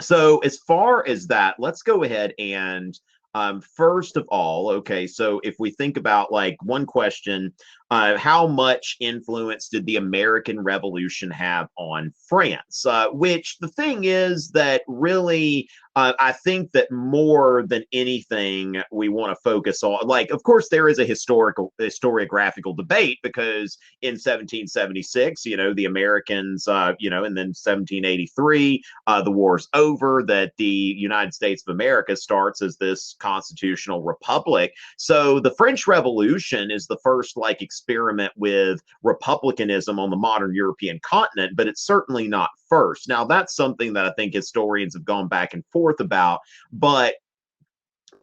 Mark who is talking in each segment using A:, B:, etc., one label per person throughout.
A: So as far as that, let's go ahead and first of all, okay, so if we think about like one question, how much influence did the American Revolution have on France? Which the thing is that really, I think that more than anything, we want to focus on, like, of course, there is a historiographical debate because in 1776, the Americans, and then 1783, the war's over, that the United States of America starts as this constitutional republic. So the French Revolution is the first like experiment with republicanism on the modern European continent, but it's certainly not first. Now, that's something that I think historians have gone back and forth about, but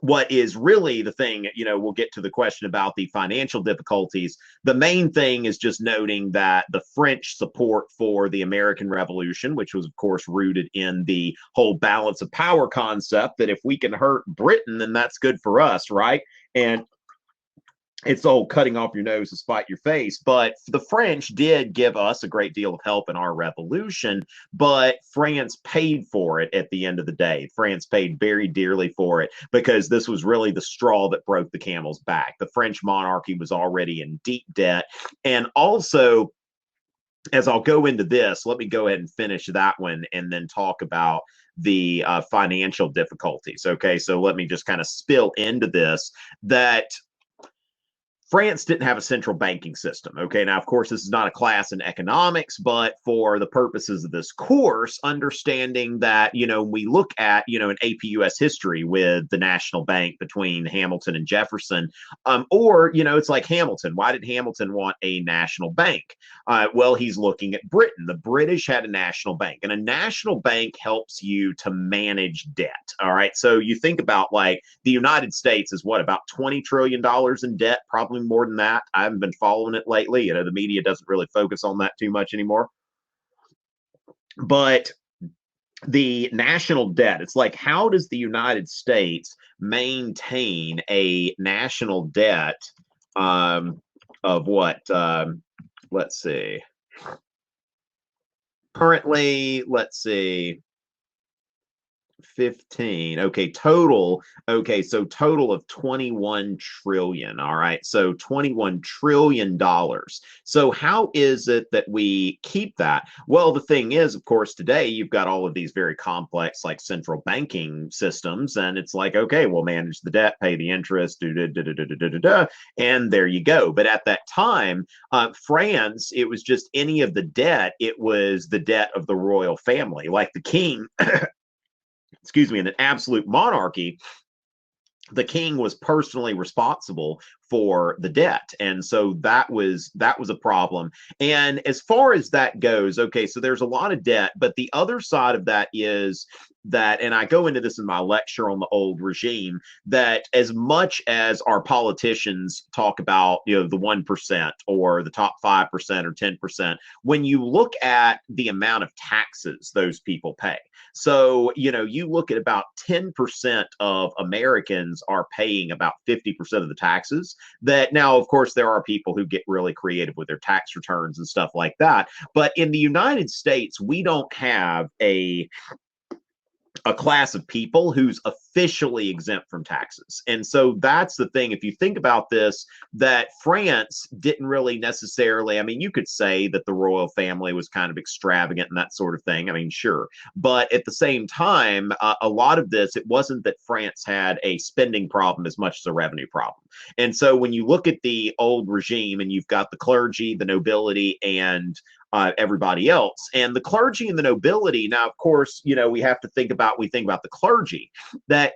A: what is really the thing, we'll get to the question about the financial difficulties. The main thing is just noting that the French support for the American Revolution, which was, of course, rooted in the whole balance of power concept, that if we can hurt Britain, then that's good for us, right? And it's all cutting off your nose to spite your face. But the French did give us a great deal of help in our revolution, but France paid for it at the end of the day. France paid very dearly for it because this was really the straw that broke the camel's back. The French monarchy was already in deep debt. And also, as I'll go into this, let me go ahead and finish that one and then talk about the financial difficulties. Okay, so let me just kind of spill into this, that France didn't have a central banking system. Okay, now, of course, this is not a class in economics, but for the purposes of this course, understanding that, we look at, an AP US history with the national bank between Hamilton and Jefferson, or, it's like Hamilton. Why did Hamilton want a national bank? Well, he's looking at Britain. The British had a national bank, and a national bank helps you to manage debt. All right, so you think about like the United States is what, about $20 trillion in debt, probably more than that. I haven't been following it lately. The media doesn't really focus on that too much anymore. But the national debt, it's like, how does the United States maintain a national debt of what? Let's see. Currently, let's see. 15. Okay, total. Okay, so total of 21 trillion. All right, so $21 trillion. So how is it that we keep that? Well, the thing is, of course, today you've got all of these very complex like central banking systems, and it's like, okay, we'll manage the debt, pay the interest, and there you go. But at that time, France, it was just any of the debt. It was the debt of the royal family, like the king. Excuse me, in an absolute monarchy, the king was personally responsible for the debt, and so that was a problem. And as far as that goes, okay, so there's a lot of debt, but the other side of that is that, and I go into this in my lecture on the old regime, that as much as our politicians talk about, the 1% or the top 5% or 10%, when you look at the amount of taxes those people pay, so, you look at about 10% of Americans are paying about 50% of the taxes. That now, of course, there are people who get really creative with their tax returns and stuff like that. But in the United States, we don't have a class of people who's officially exempt from taxes. And so that's the thing. If you think about this, that France didn't really necessarily, I mean, you could say that the royal family was kind of extravagant and that sort of thing. I mean, sure. But at the same time, a lot of this, it wasn't that France had a spending problem as much as a revenue problem. And so when you look at the old regime and you've got the clergy, the nobility, and everybody else, and the clergy and the nobility. Now, of course, we think about the clergy, that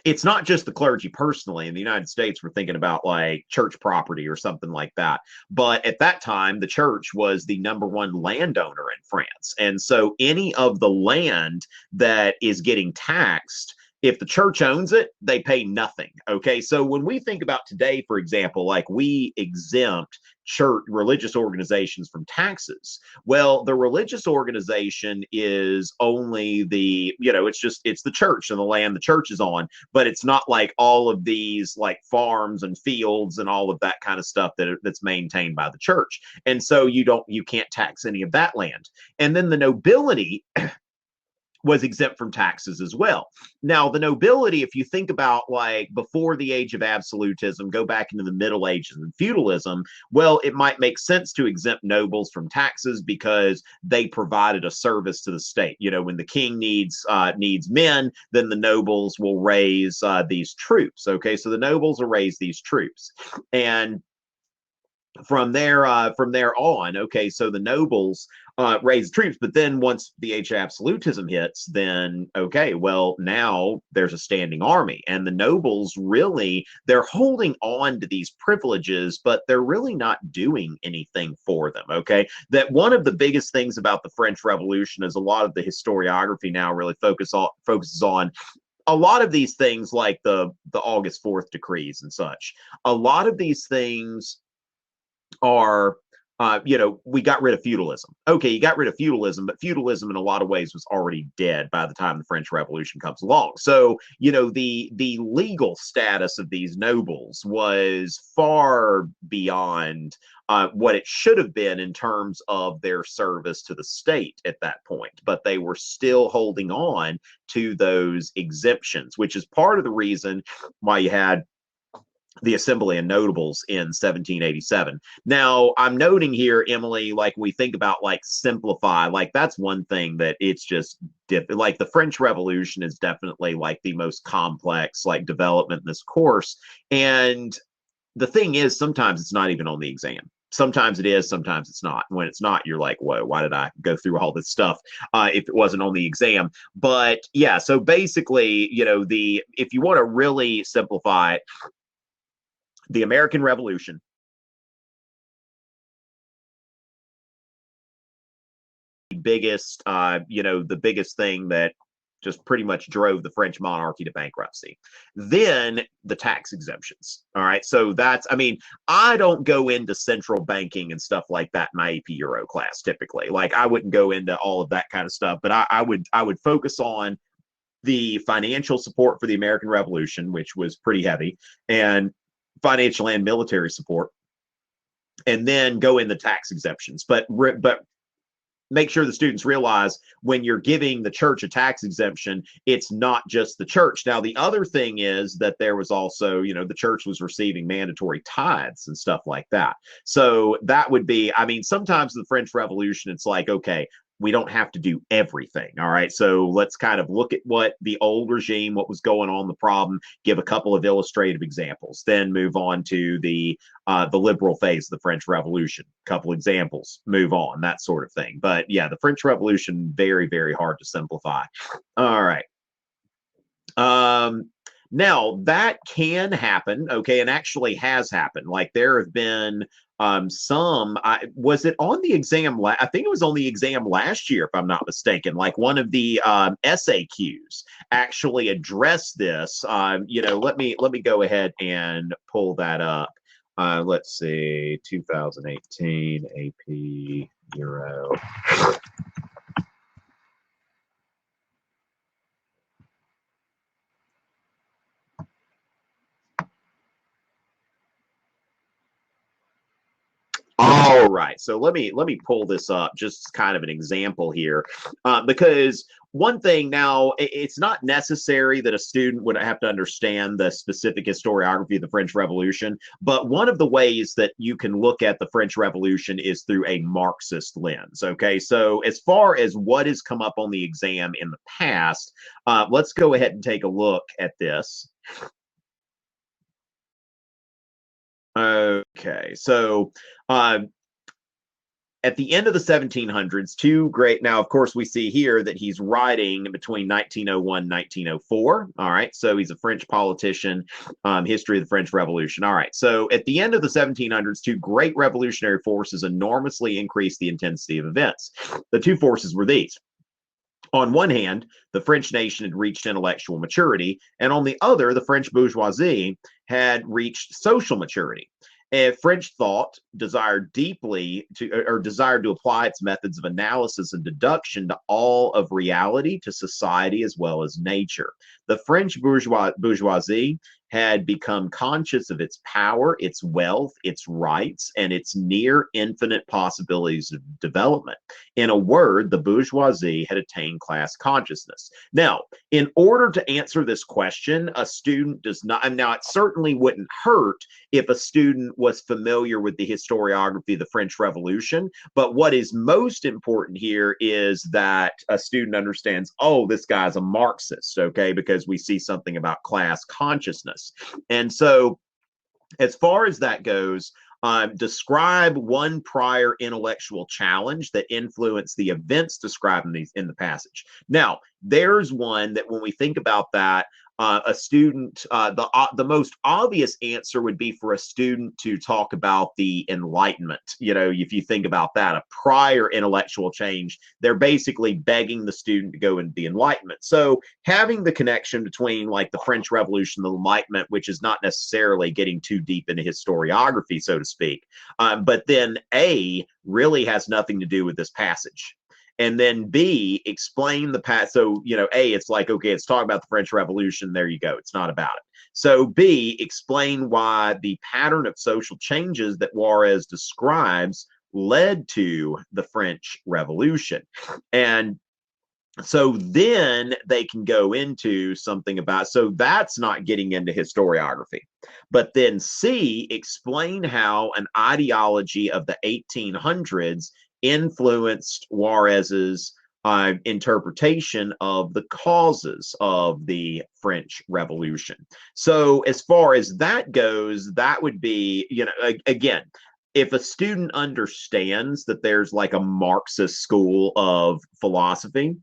A: it's not just the clergy personally. In the United States, we're thinking about like church property or something like that. But at that time, the church was the number one landowner in France. And so any of the land that is getting taxed, if the church owns it, they pay nothing. Okay. So when we think about today, for example, like we exempt church religious organizations from taxes. Well, the religious organization is only it's the church and the land the church is on, but it's not like all of these like farms and fields and all of that kind of stuff that's maintained by the church. And so you can't tax any of that land. And then the nobility, was exempt from taxes as well. Now, the nobility, if you think about like before the age of absolutism, go back into the Middle Ages and feudalism, well, it might make sense to exempt nobles from taxes because they provided a service to the state. You know, when the king needs men, then the nobles will raise these troops. Okay, so the nobles will raise these troops, and from there on, okay, so the nobles raise troops, but then once the age of absolutism hits, then okay, well, now there's a standing army, and the nobles really, they're holding on to these privileges, but they're really not doing anything for them. Okay, that one of the biggest things about the French Revolution is a lot of the historiography now really focuses on a lot of these things, like the August 4th decrees and such. A lot of these things are we got rid of feudalism. Okay, you got rid of feudalism, but feudalism in a lot of ways was already dead by the time the French Revolution comes along. So, the legal status of these nobles was far beyond what it should have been in terms of their service to the state at that point. But they were still holding on to those exemptions, which is part of the reason why you had the Assembly of Notables in 1787. Now, I'm noting here, Emily, like we think about like simplify, like that's one thing that it's just like the French Revolution is definitely like the most complex like development in this course. And the thing is, sometimes it's not even on the exam. Sometimes it is, sometimes it's not. When it's not, you're like, whoa, why did I go through all this stuff if it wasn't on the exam? But yeah, so basically, if you want to really simplify it, the American Revolution the biggest thing that just pretty much drove the French monarchy to bankruptcy. Then the tax exemptions. All right. So I don't go into central banking and stuff like that in my AP Euro class typically. Like I wouldn't go into all of that kind of stuff, but I would focus on the financial support for the American Revolution, which was pretty heavy, and financial and military support, and then go in the tax exemptions. But make sure the students realize when you're giving the church a tax exemption, it's not just the church. Now, the other thing is that there was also, the church was receiving mandatory tithes and stuff like that. So that would be, sometimes the French Revolution, it's like, okay, we don't have to do everything. All right. So let's kind of look at what the old regime, what was going on, the problem, give a couple of illustrative examples, then move on to the liberal phase of the French Revolution, couple examples, move on, that sort of thing. But yeah, the French Revolution, very, very hard to simplify. All right. Now that can happen, okay, and actually has happened. Like there have been was it on the exam? I think it was on the exam last year, if I'm not mistaken. Like one of the SAQs actually addressed this. Let me go ahead and pull that up. Let's see, 2018 AP Euro. All right, so let me pull this up, just kind of an example here, because one thing now, it's not necessary that a student would have to understand the specific historiography of the French Revolution, but one of the ways that you can look at the French Revolution is through a Marxist lens. Okay, so as far as what has come up on the exam in the past, let's go ahead and take a look at this. Okay, so at the end of the 1700s, now, of course, we see here that he's writing between 1901 and 1904. All right, so he's a French politician, history of the French Revolution. All right, so at the end of the 1700s, two great revolutionary forces enormously increased the intensity of events. The two forces were these. On one hand, the French nation had reached intellectual maturity, and on the other, the French bourgeoisie had reached social maturity. French thought desired to apply its methods of analysis and deduction to all of reality, to society as well as nature. The French bourgeoisie had become conscious of its power, its wealth, its rights, and its near infinite possibilities of development. In a word, the bourgeoisie had attained class consciousness. Now, in order to answer this question, a student does not, and now it certainly wouldn't hurt if a student was familiar with the historiography of the French Revolution, but what is most important here is that a student understands, oh, this guy's a Marxist, okay, because we see something about class consciousness. And so, as far as that goes, describe one prior intellectual challenge that influenced the events described in the passage. Now, there's one that when we think about that, a student, the most obvious answer would be for a student to talk about the Enlightenment. You know, if you think about that, a prior intellectual change, they're basically begging the student to go into the Enlightenment. So having the connection between like the French Revolution, the Enlightenment, which is not necessarily getting too deep into historiography, so to speak, but then A really has nothing to do with this passage. And then B, explain the past. So, you know, A, it's like, okay, it's talking about the French Revolution. There you go. It's not about it. So B, explain why the pattern of social changes that Juarez describes led to the French Revolution. And so then they can go into something about, so that's not getting into historiography. But then C, explain how an ideology of the 1800s influenced Juarez's interpretation of the causes of the French Revolution. So as far as that goes, that would be, you know, again, if a student understands that there's like a Marxist school of philosophy,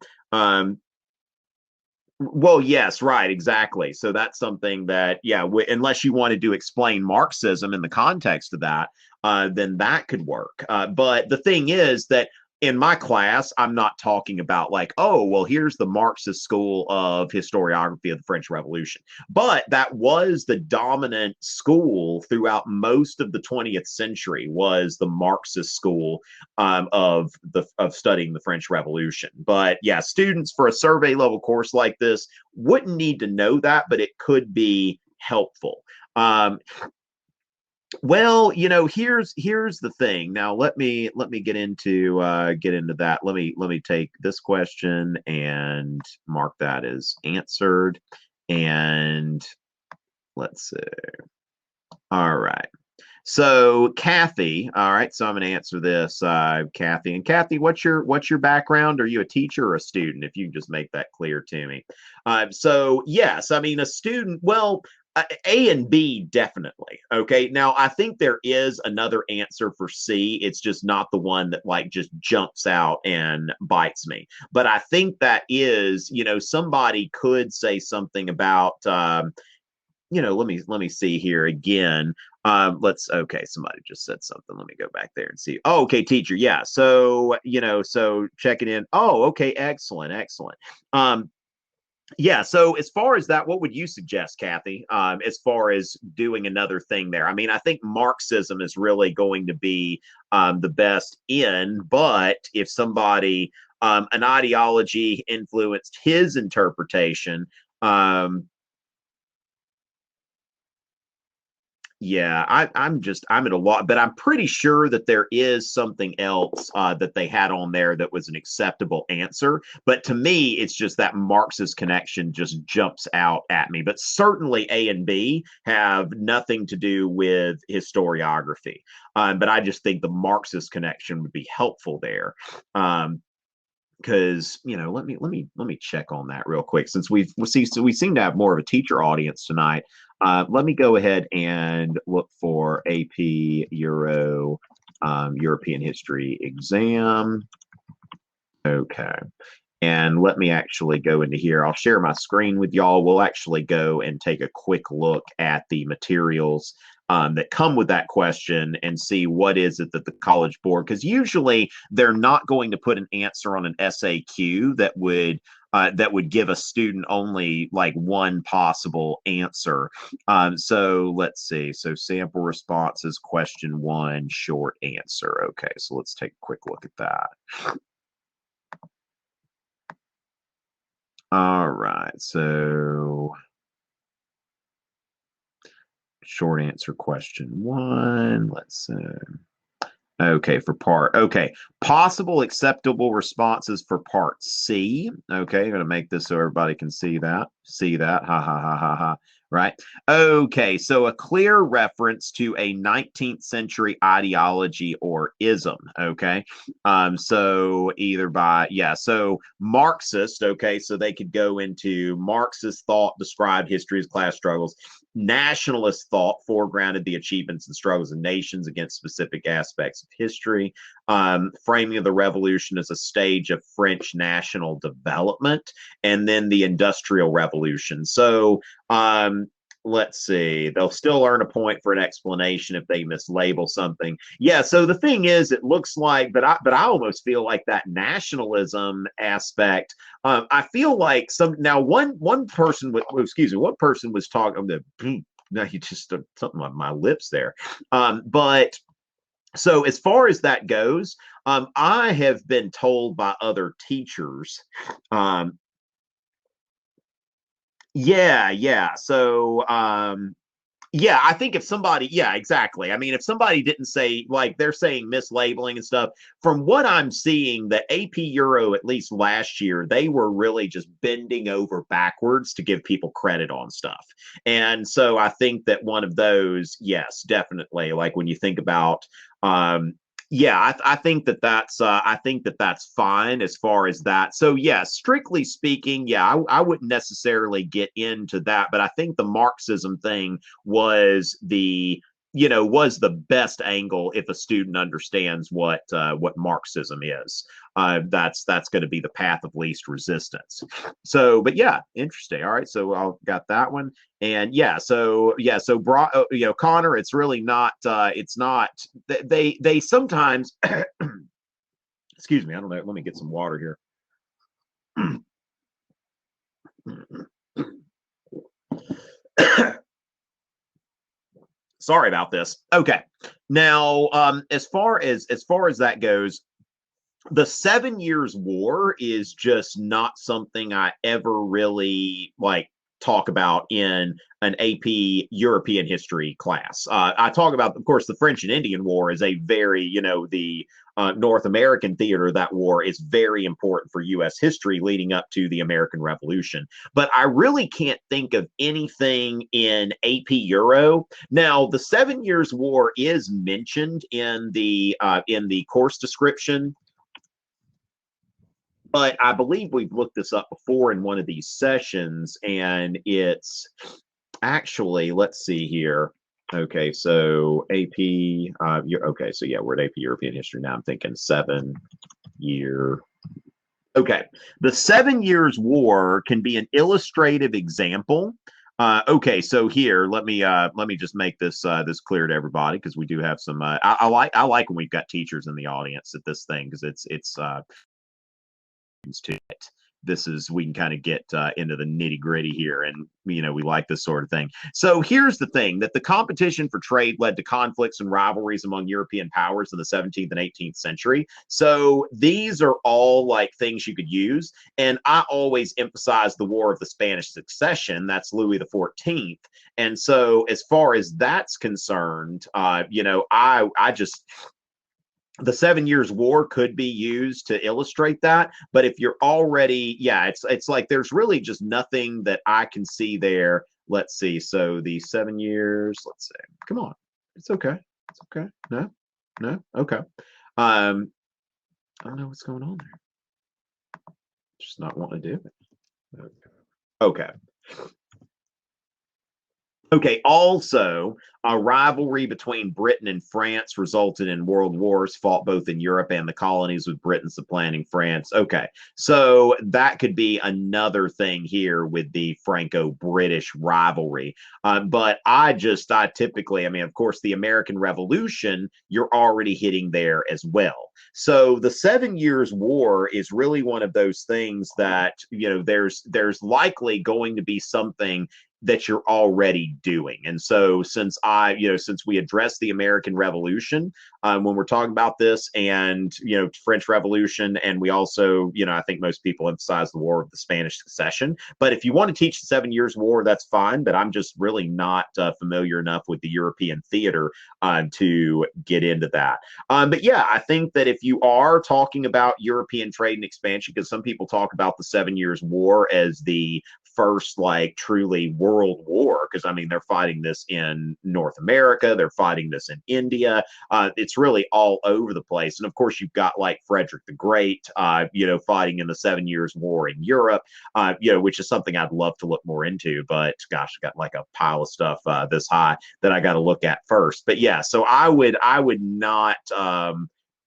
A: well, yes, right, exactly. So that's something that, yeah, unless you wanted to explain Marxism in the context of that, then that could work. But the thing is that in my class, I'm not talking about like, oh, well, here's the Marxist school of historiography of the French Revolution. But that was the dominant school throughout most of the 20th century, was the Marxist school of studying the French Revolution. But yeah, students for a survey level course like this wouldn't need to know that, but it could be helpful. Well, you know, here's the thing. Now let me get into that. Let me take this question and mark that as answered. And let's see. All right. So Kathy, all right. So I'm going to answer this, Kathy. And Kathy, what's your background? Are you a teacher or a student? If you can just make that clear to me. So yes, I mean a student. Well, A and B definitely. Okay. Now I think there is another answer for C. It's just not the one that like just jumps out and bites me. But I think that is, you know, somebody could say something about. You know, let me see here again. Okay, somebody just said something. Let me go back there and see. Oh, okay, teacher. Yeah. So, you know, so checking in. Oh, okay, excellent, excellent. Yeah, so as far as that, what would you suggest, Kathy, as far as doing another thing there? I mean, I think Marxism is really going to be the best in, but if somebody, an ideology influenced his interpretation, um, yeah, I'm at a lot, but I'm pretty sure that there is something else that they had on there that was an acceptable answer. But to me, it's just that Marxist connection just jumps out at me. But certainly A and B have nothing to do with historiography. But I just think the Marxist connection would be helpful there. Because you know, let me check on that real quick since we seem to have more of a teacher audience tonight. Let me go ahead and look for AP Euro European History exam. Okay. And let me actually go into here. I'll share my screen with y'all. We'll actually go and take a quick look at the materials that come with that question and see what is it that the College Board, because usually they're not going to put an answer on an SAQ that would give a student only like one possible answer. So let's see. So sample responses, question one, short answer. Okay, so let's take a quick look at that. All right, so Short answer question one. Let's see. Okay, for part. Okay, possible acceptable responses for part C. Okay, I'm going to make this so everybody can see that. See that. Ha ha ha ha ha. Right. Okay, so a clear reference to a 19th century ideology or ism. Okay. So either by, yeah, so Marxist, okay, so they could go into Marxist thought described history as class struggles. Nationalist thought foregrounded the achievements and struggles of nations against specific aspects of history. Framing of the revolution as a stage of French national development, and then the Industrial Revolution. So let's see, they'll still earn a point for an explanation if they mislabel something. Yeah, so the thing is, it looks like, but I almost feel like that nationalism aspect. I feel like one person was talking. Now you just something on my lips there, but. So as far as that goes, I have been told by other teachers, yeah. So, yeah, I think if somebody, yeah, exactly. I mean, if somebody didn't say, like they're saying mislabeling and stuff, from what I'm seeing, the AP Euro, at least last year, they were really just bending over backwards to give people credit on stuff. And so I think that one of those, yes, definitely. Like when you think about, yeah, I think that that's fine as far as that. So yeah, strictly speaking, yeah, I wouldn't necessarily get into that, but I think the Marxism thing was the best angle if a student understands what Marxism is. That's going to be the path of least resistance. So, but yeah, interesting. All right, so I've got that one, and Connor, it's really not. It's not. They sometimes. Excuse me. I don't know. Let me get some water here. Sorry about this. Okay. Now, as far as that goes, the 7 Years' War is just not something I ever really like talk about in an AP European history class. I talk about, of course, the French and Indian War is a very, the North American theater of that war is very important for U.S. history leading up to the American Revolution. But I really can't think of anything in AP Euro. Now, the 7 Years' War is mentioned in the course description, but I believe we've looked this up before in one of these sessions, and it's actually, let's see here. Okay, so AP, okay, so yeah, we're at AP European history now. I'm thinking 7 year. Okay, the 7 Years' War can be an illustrative example. Okay, so here, let me just make this clear to everybody, because we do have some. I like when we've got teachers in the audience at this thing, because it's to it. This is, we can kind of get into the nitty gritty here, and we like this sort of thing. So here's the thing, that the competition for trade led to conflicts and rivalries among European powers in the 17th and 18th century. So these are all like things you could use, and I always emphasize the War of the Spanish Succession. That's Louis the 14th. And so as far as that's concerned, I just, the 7 Years' War could be used to illustrate that. But if you're already, yeah, it's like there's really just nothing that I can see there. Let's see. So the 7 years, let's see. Come on. It's okay. It's okay. No. Okay. I don't know what's going on there. Just not wanting to do it. Okay. Okay, also, a rivalry between Britain and France resulted in world wars fought both in Europe and the colonies, with Britain supplanting France. Okay, so that could be another thing here with the Franco-British rivalry. But I typically, I mean, of course, the American Revolution, you're already hitting there as well. So the 7 Years' War is really one of those things that, there's likely going to be something that you're already doing. And so since we address the American Revolution when we're talking about this, and French Revolution, and we also, I think most people emphasize the War of the Spanish Succession. But if you want to teach the 7 Years' War, that's fine. But I'm just really not familiar enough with the European theater to get into that. But yeah, I think that if you are talking about European trade and expansion, because some people talk about the 7 Years' War as the first truly world war, because I mean they're fighting this in North America, they're fighting this in India, it's really all over the place. And of course you've got Frederick the Great fighting in the 7 Years' War in Europe, which is something I'd love to look more into, but gosh, I got a pile of stuff this high that I got to look at first. But yeah, so I would not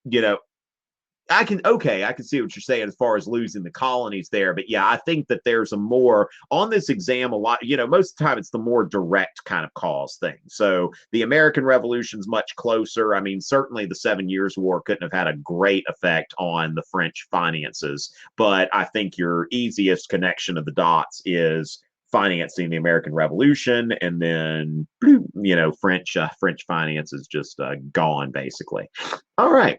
A: you know I can see what you're saying as far as losing the colonies there. But yeah, I think that there's a more on this exam, a lot, most of the time it's the more direct kind of cause thing. So the American Revolution's much closer. I mean, certainly the 7 Years' War couldn't have had a great effect on the French finances, but I think your easiest connection of the dots is financing the American Revolution, and then French finance is just gone basically. All right.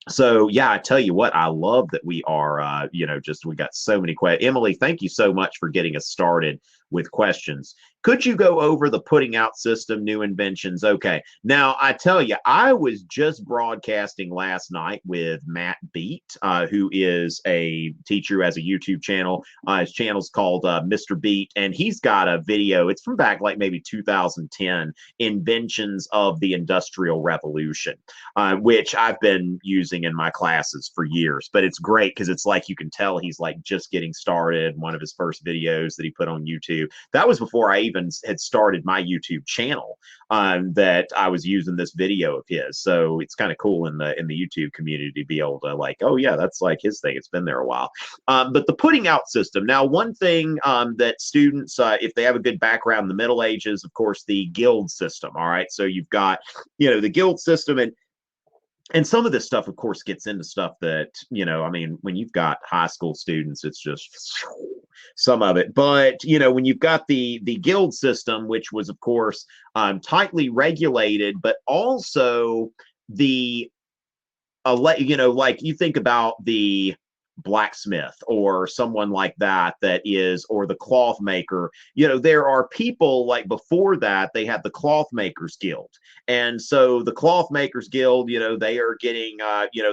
A: So yeah, I tell you what, I love that we are, we got so many questions. Emily, thank you so much for getting us started with questions. Could you go over the putting out system, new inventions? Okay. Now, I tell you, I was just broadcasting last night with Matt Beat, who is a teacher who has a YouTube channel. His channel's called Mr. Beat, and he's got a video. It's from back maybe 2010, Inventions of the Industrial Revolution, which I've been using in my classes for years. But it's great because it's you can tell he's just getting started. One of his first videos that he put on YouTube. That was before I even had started my YouTube channel, that I was using this video of his. So it's kind of cool in the YouTube community to be able to oh yeah, that's his thing. It's been there a while. But the putting out system. Now, one thing that students, if they have a good background in the Middle Ages, of course, the guild system. All right. So you've got, the guild system, and some of this stuff, of course, gets into stuff that, I mean, when you've got high school students, it's just some of it. But, when you've got the guild system, which was, of course, tightly regulated, but also the, you think about the blacksmith or someone like that is, or the cloth maker, there are people before that, they had the cloth makers guild. And so the cloth makers guild, they are getting,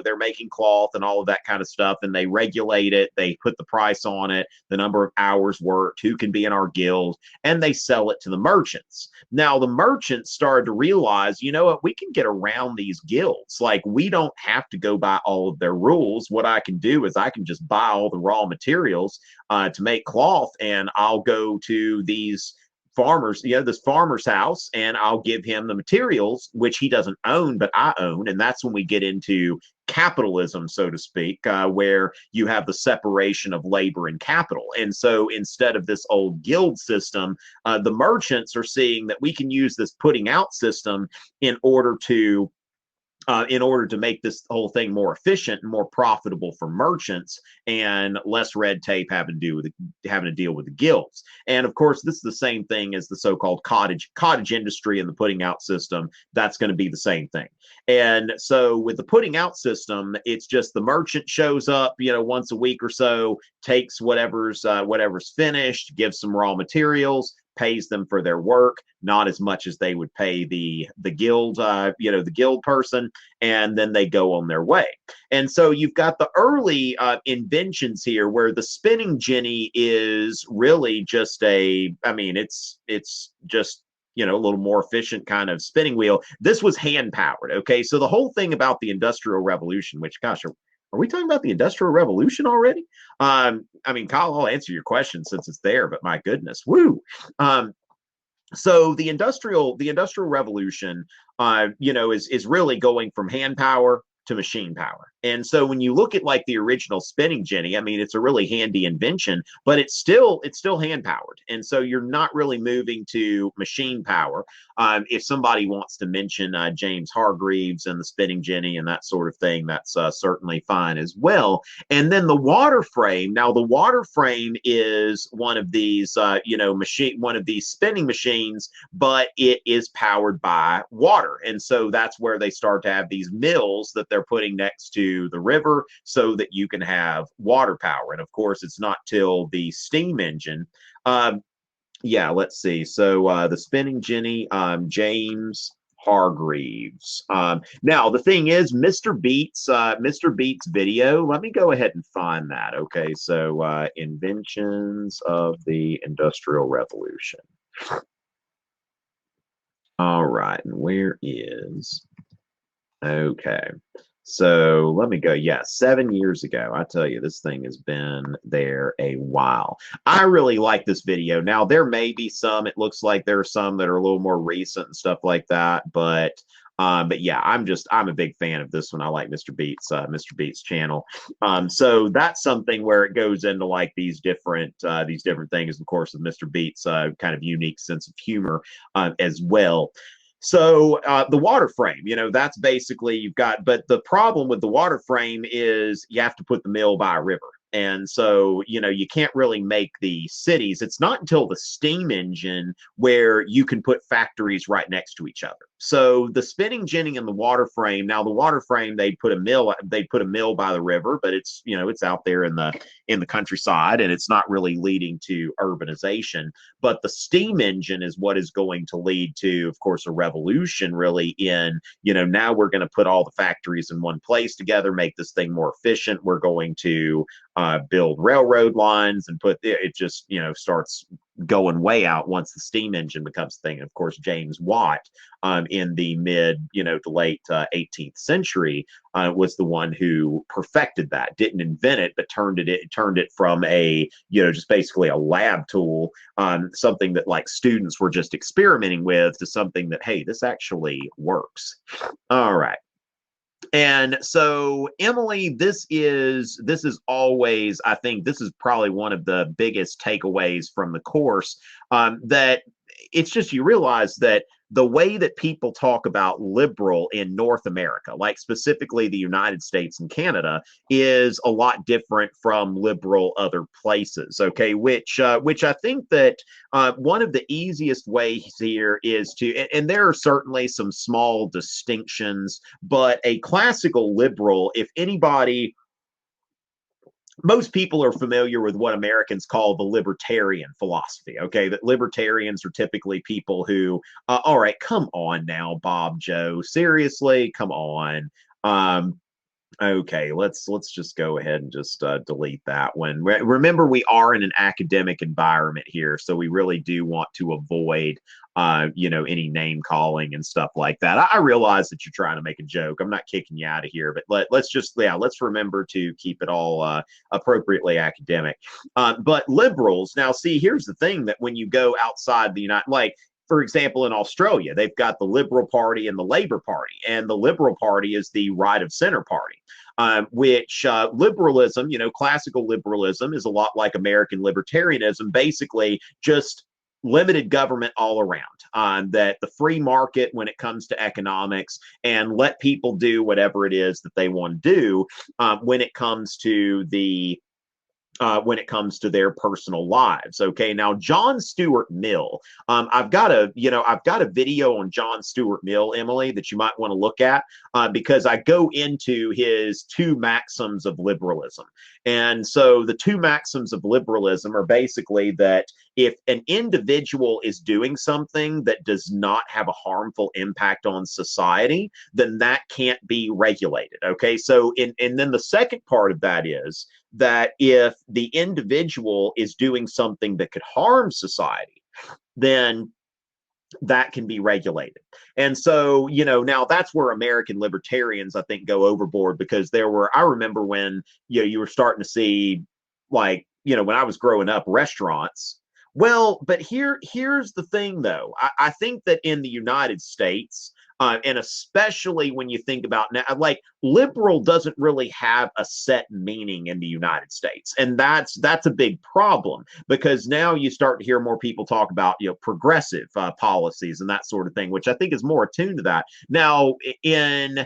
A: they're making cloth and all of that kind of stuff, and they regulate it. They put the price on it, the number of hours worked, who can be in our guild, and they sell it to the merchants. Now, the merchants started to realize, what, we can get around these guilds. We don't have to go by all of their rules. What I can do is I can just buy all the raw materials to make cloth, and I'll go to these farmers, this farmer's house, and I'll give him the materials, which he doesn't own, but I own. And that's when we get into capitalism, so to speak, where you have the separation of labor and capital. And so instead of this old guild system, the merchants are seeing that we can use this putting out system in order to make this whole thing more efficient and more profitable for merchants, and less red tape having to deal with the guilds. And of course, this is the same thing as the so-called cottage industry and the putting out system. That's going to be the same thing. And so with the putting out system, it's just the merchant shows up, once a week or so, takes whatever's finished, gives some raw materials, pays them for their work, not as much as they would pay the guild, the guild person, and then they go on their way. And so you've got the early inventions here, where the spinning jenny is really just it's just a little more efficient kind of spinning wheel. This was hand powered. Okay, so the whole thing about the Industrial Revolution, which, gosh, are we talking about the Industrial Revolution already? I mean, Kyle, I'll answer your question since it's there, but my goodness, woo. So the Industrial Revolution, is really going from hand power to machine power. And so when you look at like the original spinning jenny, I mean, it's a really handy invention, but it's still hand powered. And so you're not really moving to machine power. If somebody wants to mention James Hargreaves and the spinning jenny and that sort of thing, that's certainly fine as well. And then the water frame. Now, the water frame is one of these, one of these spinning machines, but it is powered by water. And so that's where they start to have these mills that they're putting next to the river so that you can have water power. And of course, it's not till the steam engine. Yeah, let's see. So the spinning jenny, James Hargreaves. Now the thing is, Mr. Beats video. Let me go ahead and find that. Okay, so Inventions of the Industrial Revolution. All right, and where is? Okay. So let me go. Yeah, 7 years ago. I tell you, this thing has been there a while. I really like this video. Now, there may be some, it looks like there are some that are a little more recent and stuff like that. But yeah, I'm a big fan of this one. I like Mr. Beats channel. So that's something where it goes into like these different things, of course, with Mr. Beats kind of unique sense of humor as well. So the water frame, that's basically you've got, but the problem with the water frame is you have to put the mill by a river. And so, you can't really make the cities. It's not until the steam engine where you can put factories right next to each other. So the spinning jenny and the water frame. Now the water frame, they put a mill by the river, but it's out there in the countryside, and it's not really leading to urbanization. But the steam engine is what is going to lead to, of course, a revolution really in, now we're going to put all the factories in one place together, make this thing more efficient. We're going to build railroad lines and put it just, starts going way out once the steam engine becomes a thing. And of course, James Watt in the mid, to late 18th century was the one who perfected that, didn't invent it, but turned it from a, just basically a lab tool, something that like students were just experimenting with, to something that, hey, this actually works. All right. And so, Emily, this is always, I think this is probably one of the biggest takeaways from the course, that it's just, you realize that the way that people talk about liberal in North America, like specifically the United States and Canada, is a lot different from liberal other places. Okay, which I think that one of the easiest ways here is to, and there are certainly some small distinctions, but a classical liberal, if anybody, most people are familiar with what Americans call the libertarian philosophy. Okay, that libertarians are typically people who, all right, come on now, Bob Joe, seriously, come on. Okay, let's just go ahead and just delete that one. Remember, we are in an academic environment here, so we really do want to avoid, any name calling and stuff like that. I realize that you're trying to make a joke. I'm not kicking you out of here, but let's remember to keep it all appropriately academic. But liberals, now see, here's the thing, that when you go outside the United, like, for example, in Australia, they've got the Liberal Party and the Labor Party, and the Liberal Party is the right of center party, which liberalism, classical liberalism is a lot like American libertarianism, basically just limited government all around, that the free market when it comes to economics, and let people do whatever it is that they want to do when it comes to their personal lives. Okay, now John Stuart Mill, I've got a video on John Stuart Mill, Emily, that you might want to look at, because I go into his two maxims of liberalism. And so the two maxims of liberalism are basically that if an individual is doing something that does not have a harmful impact on society, then that can't be regulated. Okay, so and then the second part of that is that if the individual is doing something that could harm society, then that can be regulated. And so, now that's where American libertarians, I think, go overboard, because I remember when, you were starting to see, like, when I was growing up, restaurants. Well, but here's the thing, though. I think that in the United States, And especially when you think about now, like liberal doesn't really have a set meaning in the United States, and that's a big problem because now you start to hear more people talk about progressive policies and that sort of thing, which I think is more attuned to that. Now, in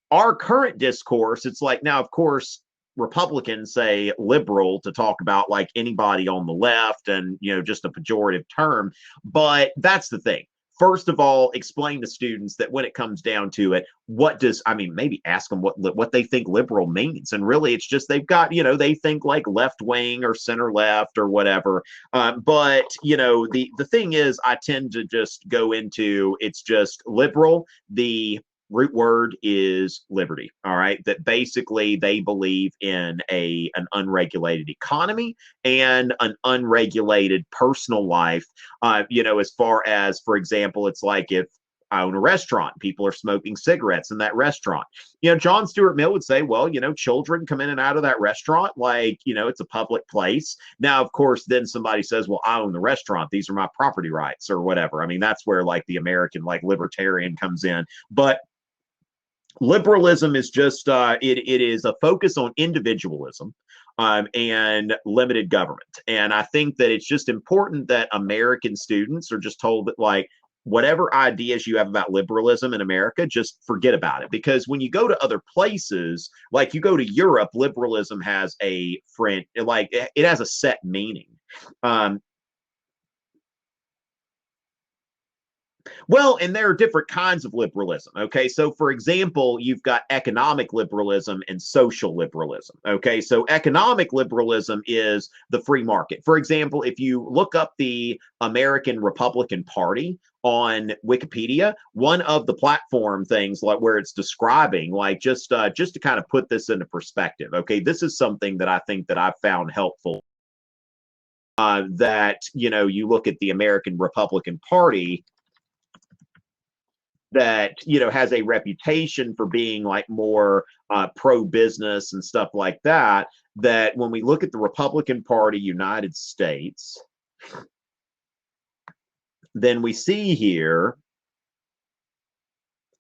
A: our current discourse, it's like now, of course, Republicans say liberal to talk about like anybody on the left and, just a pejorative term. But that's the thing. First of all, explain to students that when it comes down to it, maybe ask them what they think liberal means. And really, it's just they've got, they think like left wing or center left or whatever. But, the thing is, I tend to just go into it's just liberal. The root word is liberty. All right. That basically they believe in an unregulated economy and an unregulated personal life. As far as, for example, it's like if I own a restaurant, people are smoking cigarettes in that restaurant. John Stuart Mill would say, well, children come in and out of that restaurant like, it's a public place. Now, of course, then somebody says, well, I own the restaurant. These are my property rights or whatever. I mean, that's where like the American like libertarian comes in. But liberalism is just it is a focus on individualism and limited government. And I think that it's just important that American students are just told that like whatever ideas you have about liberalism in America, just forget about it. Because when you go to other places, like you go to Europe, liberalism has a friend, like it has a set meaning. Well, and there are different kinds of liberalism. Okay. So, for example, you've got economic liberalism and social liberalism. Okay. So, economic liberalism is the free market. For example, if you look up the American Republican Party on Wikipedia, one of the platform things like where it's describing, like just to kind of put this into perspective. Okay. This is something that I think that I've found helpful. That, you look at the American Republican Party that has a reputation for being like more pro-business and stuff like that, that when we look at the Republican Party United States, then we see here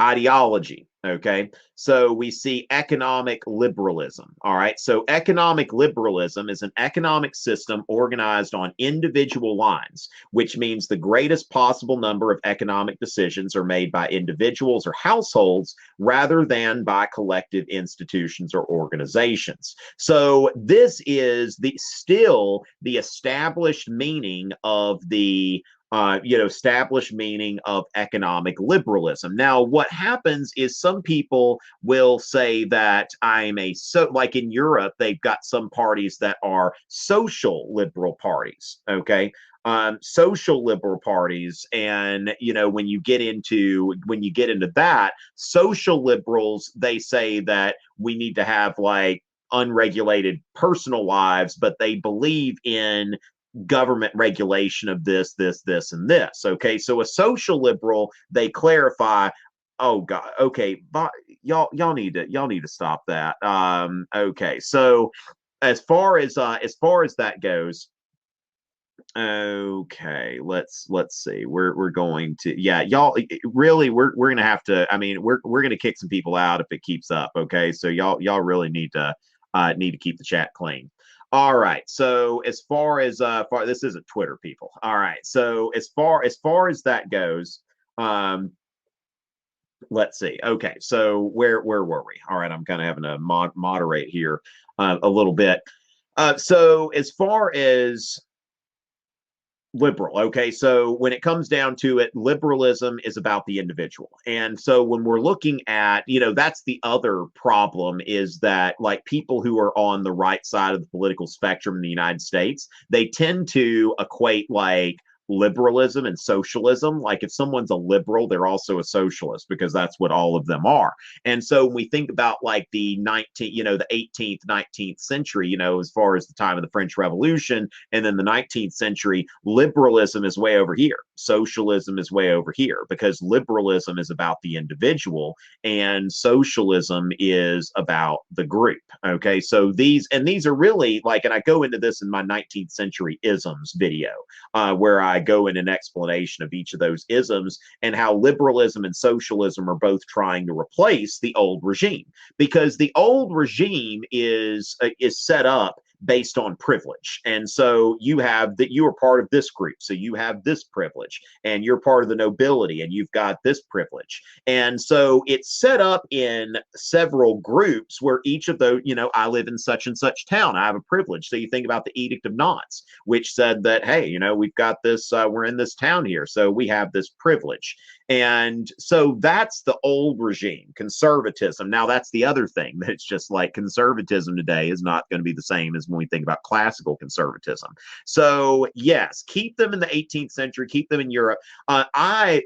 A: ideology. Okay. So we see economic liberalism. All right. So economic liberalism is an economic system organized on individual lines, which means the greatest possible number of economic decisions are made by individuals or households rather than by collective institutions or organizations. So this is still the established meaning of the established meaning of economic liberalism. Now, what happens is some people will say that like in Europe, they've got some parties that are social liberal parties. Okay. Social liberal parties. And, when you get into that, social liberals, they say that we need to have like unregulated personal lives, but they believe in government regulation of this, and this. Okay, so a social liberal, they clarify. Oh God. Okay, but y'all need to stop that. Okay, so as far as that goes. Okay, let's see. We're going to y'all really we're gonna have to. I mean, we're gonna kick some people out if it keeps up. Okay, so y'all really need to keep the chat clean. All right. So as far as this isn't Twitter, people. All right. So as far as that goes, let's see. Okay. So where were we? All right. I'm kind of having to moderate here a little bit. So as far as liberal. Okay. So when it comes down to it, liberalism is about the individual. And so when we're looking at, that's the other problem is that like people who are on the right side of the political spectrum in the United States, they tend to equate like liberalism and socialism. Like if someone's a liberal, they're also a socialist because that's what all of them are. And so when we think about like the 18th, 19th century, as far as the time of the French Revolution, and then the 19th century, liberalism is way over here. Socialism is way over here because liberalism is about the individual and socialism is about the group. Okay. So these are really like, and I go into this in my 19th century isms video, where I I go in an explanation of each of those isms and how liberalism and socialism are both trying to replace the old regime, because the old regime is set up based on privilege. And so you have that you are part of this group, so you have this privilege, and you're part of the nobility and you've got this privilege. And so it's set up in several groups where each of those, I live in such and such town, I have a privilege. So you think about the Edict of Nantes, which said that, hey, we've got this, we're in this town here, so we have this privilege. And so that's the old regime, conservatism. Now, that's the other thing, that it's just like conservatism today is not going to be the same as when we think about classical conservatism. So yes, keep them in the 18th century, keep them in Europe. I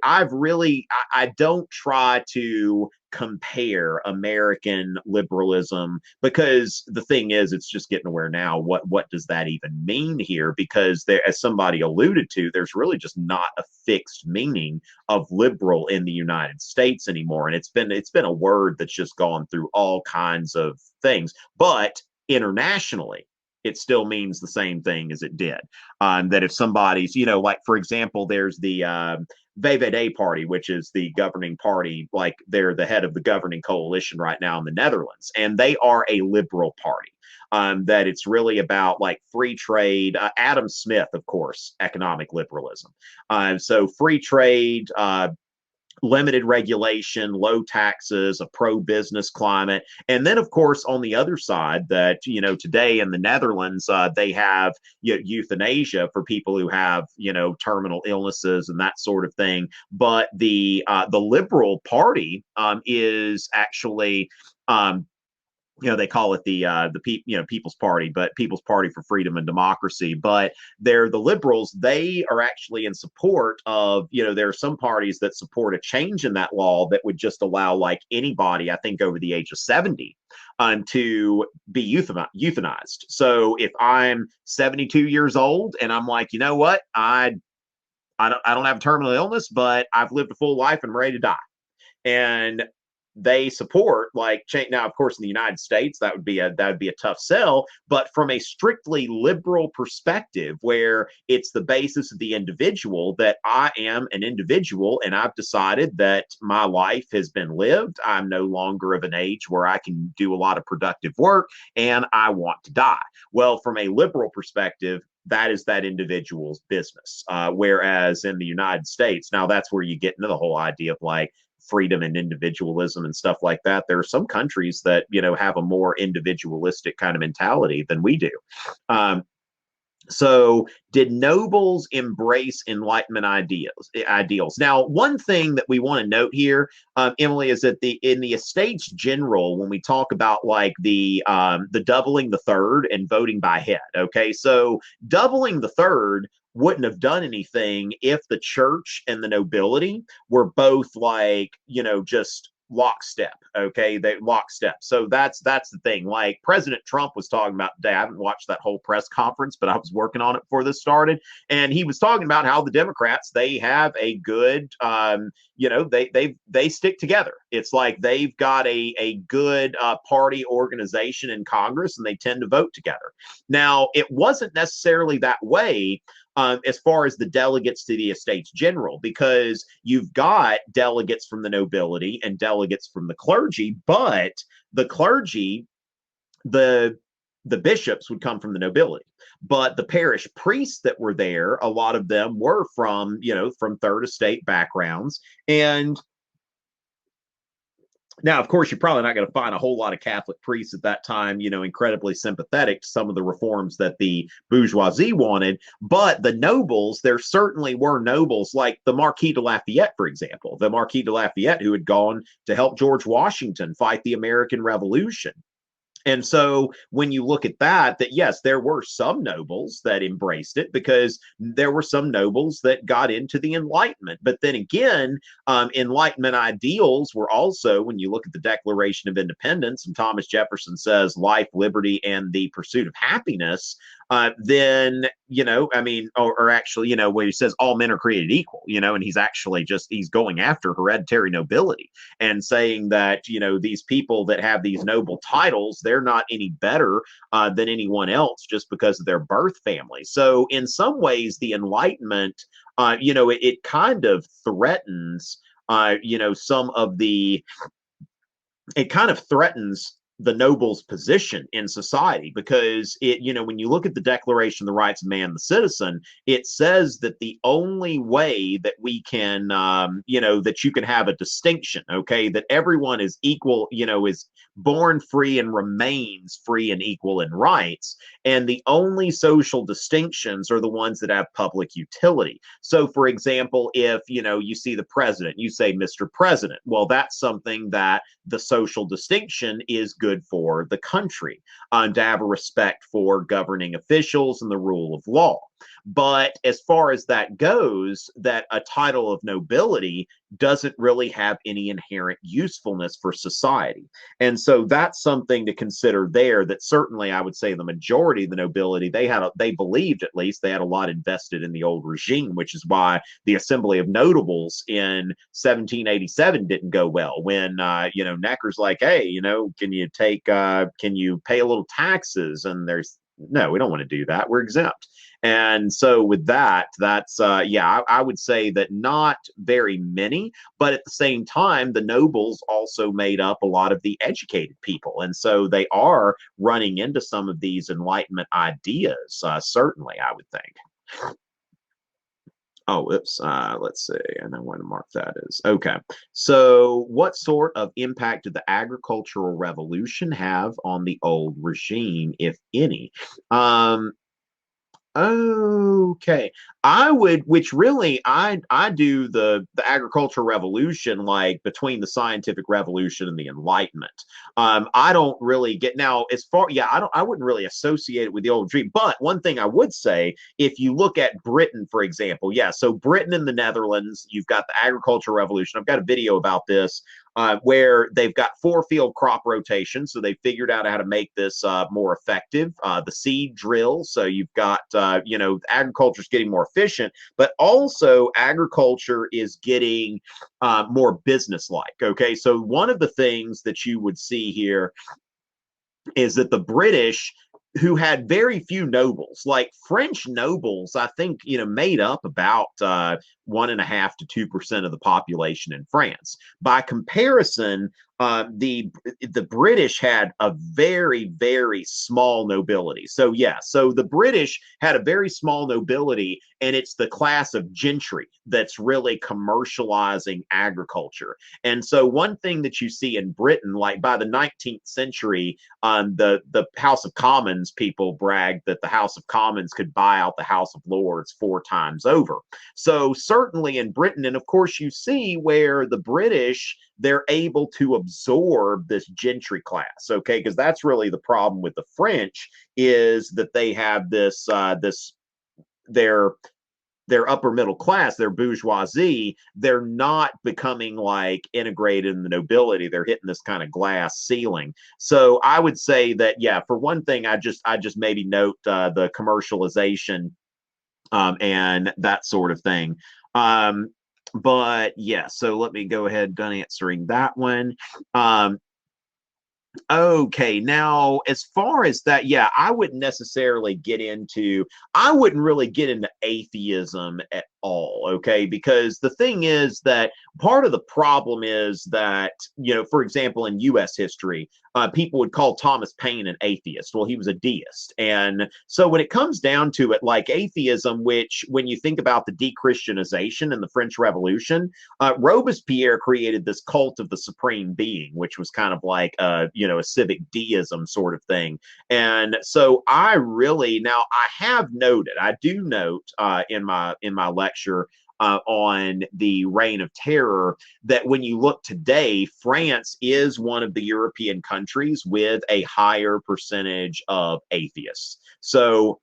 A: don't try to compare American liberalism, because the thing is, it's just getting aware now. What does that even mean here? Because there, as somebody alluded to, there's really just not a fixed meaning of liberal in the United States anymore, and it's been a word that's just gone through all kinds of things. But internationally, it still means the same thing as it did. That if somebody's, like for example, there's the VVD party, which is the governing party, like they're the head of the governing coalition right now in the Netherlands, and they are a liberal party. That it's really about like free trade. Adam Smith, of course, economic liberalism. So free trade, limited regulation, low taxes, a pro-business climate. And then, of course, on the other side, that, today in the Netherlands, they have euthanasia for people who have, terminal illnesses and that sort of thing. But the Liberal Party is actually they call it the People's Party, but People's Party for Freedom and Democracy. But they're the liberals. They are actually in support of, there are some parties that support a change in that law that would just allow like anybody, I think over the age of 70, to be euthanized. So if I'm 72 years old and I'm like, you know what, I don't have a terminal illness, but I've lived a full life and I'm ready to die. And they support like change. Now, of course, in the United States, that would be a tough sell. But from a strictly liberal perspective, where it's the basis of the individual, that I am an individual and I've decided that my life has been lived. I'm no longer of an age where I can do a lot of productive work and I want to die. Well, from a liberal perspective, that is that individual's business. Whereas in the United States, now that's where you get into the whole idea of like freedom and individualism and stuff like that. There are some countries that, have a more individualistic kind of mentality than we do. So did nobles embrace Enlightenment ideals? Now, one thing that we want to note here, Emily, is that in the Estates General, when we talk about like the doubling the third and voting by head, okay, so doubling the third wouldn't have done anything if the church and the nobility were both like, just lockstep. Okay, they lockstep. So that's the thing. Like President Trump was talking about today. I haven't watched that whole press conference, but I was working on it before this started, and he was talking about how the Democrats, they have a good they stick together. It's like they've got a good party organization in Congress, and they tend to vote together. Now, it wasn't necessarily that way as far as the delegates to the Estates General, because you've got delegates from the nobility and delegates from the clergy, but the clergy, the bishops would come from the nobility, but the parish priests that were there, a lot of them were from third estate backgrounds. And now, of course, you're probably not going to find a whole lot of Catholic priests at that time, incredibly sympathetic to some of the reforms that the bourgeoisie wanted. But the nobles, there certainly were nobles like the Marquis de Lafayette, for example, the Marquis de Lafayette, who had gone to help George Washington fight the American Revolution. And so when you look at that yes, there were some nobles that embraced it, because there were some nobles that got into the Enlightenment. But then again, Enlightenment ideals were also, when you look at the Declaration of Independence, and Thomas Jefferson says life, liberty, and the pursuit of happiness, then, I mean, or actually, where he says all men are created equal, and he's actually he's going after hereditary nobility and saying that, these people that have these noble titles, they're not any better than anyone else just because of their birth family. So in some ways, the Enlightenment, it kind of threatens, some of the it kind of threatens the noble's position in society because when you look at the Declaration of the Rights of Man, the Citizen, it says that the only way that we can, that you can have a distinction, okay, that everyone is equal, is born free and remains free and equal in rights. And the only social distinctions are the ones that have public utility. So, for example, if, you see the president, you say, Mr. President, well, that's something that the social distinction is good for the country, to have a respect for governing officials and the rule of law. But as far as that goes, that a title of nobility doesn't really have any inherent usefulness for society. And so that's something to consider there, that certainly I would say the majority of the nobility, they believed, at least, they had a lot invested in the old regime, which is why the Assembly of Notables in 1787 didn't go well when, Necker's like, hey, can you pay a little taxes? And there's, no, we don't want to do that. We're exempt. And so with that's I would say that not very many, but at the same time, the nobles also made up a lot of the educated people. And so they are running into some of these Enlightenment ideas, certainly, I would think. Oh, oops. Let's see. I know where to mark that is. Okay. So, what sort of impact did the agricultural revolution have on the old regime, if any? Okay. I would, which really I do the agricultural revolution like between the scientific revolution and the Enlightenment. I don't really get now as far, I wouldn't really associate it with the old dream. But one thing I would say, if you look at Britain, for example, so Britain and the Netherlands, you've got the agricultural revolution. I've got a video about this where they've got 4-field crop rotation. So they figured out how to make this more effective. The seed drill. So you've got, agriculture is getting more efficient, but also agriculture is getting more business-like. Okay. So one of the things that you would see here is that the British, who had very few nobles, like French nobles, I think, made up about 1.5% to 2% of the population in France. By comparison, the British had a very, very small nobility. So so the British had a very small nobility, and it's the class of gentry that's really commercializing agriculture. And so one thing that you see in Britain, like by the 19th century, the House of Commons people bragged that the House of Commons could buy out the House of Lords 4 times over. So certainly in Britain, and of course you see where the British, they're able to absorb this gentry class, okay? Because that's really the problem with the French, is that they have this their upper middle class, their bourgeoisie, they're not becoming like integrated in the nobility. They're hitting this kind of glass ceiling. So I would say that, for one thing, I just maybe note the commercialization and that sort of thing. But so let me go ahead, done answering that one. Okay, now as far as that, I wouldn't necessarily I wouldn't really get into atheism at all, okay? Because the thing is that part of the problem is that, for example, in US history, people would call Thomas Paine an atheist. Well, he was a deist. And so when it comes down to it, like atheism, which when you think about the de-Christianization in the French Revolution, Robespierre created this cult of the supreme being, which was kind of like a civic deism sort of thing. And so I do note in my lecture on the Reign of Terror, that when you look today, France is one of the European countries with a higher percentage of atheists. So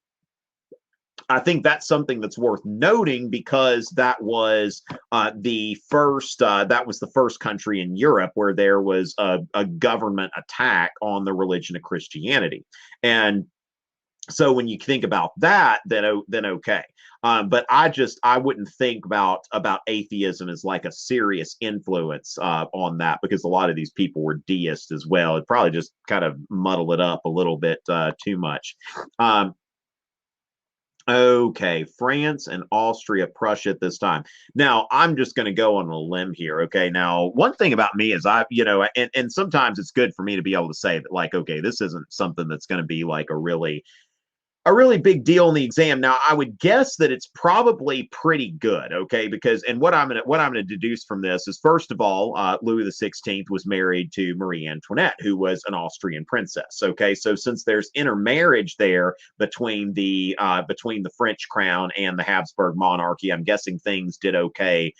A: I think that's something that's worth noting, because that was the first country in Europe where there was a government attack on the religion of Christianity. And So when you think about that, then okay. But I wouldn't think about atheism as like a serious influence on that, because a lot of these people were deists as well. It probably just kind of muddle it up a little bit too much. Um, Okay, France and Austria, Prussia at this time. Now, I'm just going to go on a limb here. Okay, now, one thing about me is and sometimes it's good for me to be able to say that, like, okay, this isn't something that's going to be like a really big deal in the exam. Now, I would guess that it's probably pretty good, okay? Because and what I'm gonna deduce from this is, first of all, Louis XVI was married to Marie Antoinette, who was an Austrian princess. Okay, so since there's intermarriage there between the French crown and the Habsburg monarchy, I'm guessing things did okay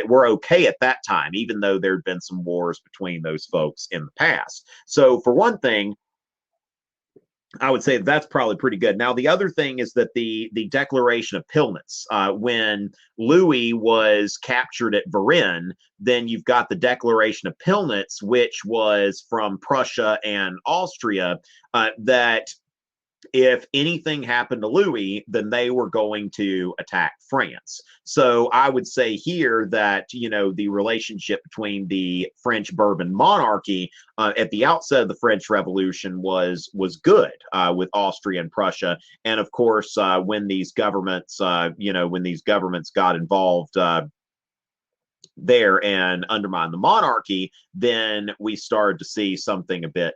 A: were okay at that time, even though there'd been some wars between those folks in the past. So for one thing, I would say that's probably pretty good. Now, the other thing is that the Declaration of Pillnitz, when Louis was captured at Varennes, then you've got the Declaration of Pillnitz, which was from Prussia and Austria, that if anything happened to Louis, then they were going to attack France. So I would say here that, the relationship between the French Bourbon monarchy at the outset of the French Revolution was good with Austria and Prussia. And of course, when these governments, got involved there and undermine the monarchy, then we started to see something a bit